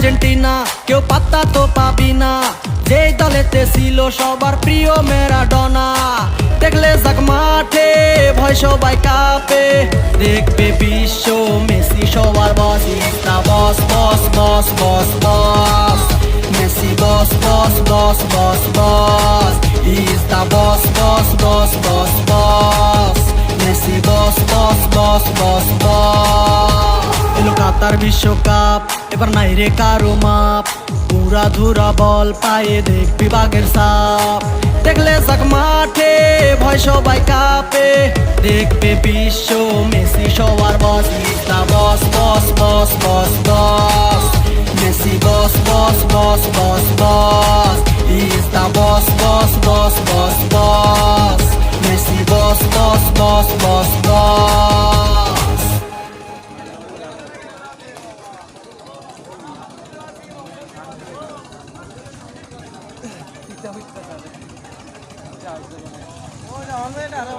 Argentina কেউ পাত্তা তো পাবি না, যেই দলেতে ছিল সবার প্রিয় ম্যারাডোনা। দেখলে যাক মাঠে ভয় সবাই কাঁপে, দেখবে বিশ্ব মেসি সবার boss. Is the boss boss boss boss boss, Messi boss boss boss boss boss. Is the boss boss boss boss boss, Messi boss boss boss boss boss. এলো কাতার বিশ্বকাপ, এবার নাই রে কারো মাপ, পুরা ধুরা বল পায়ে দেখবি বাগের সাপ। দেখলে যাক মাঠে ভয় সবাই কাঁপে, দেখবে বিশ্ব মেসি সবার boss. Is the boss boss boss boss boss, Messi boss boss boss boss boss. Is the boss boss boss boss boss, Messi boss boss boss boss boss. ওটা অনলাইনে আরে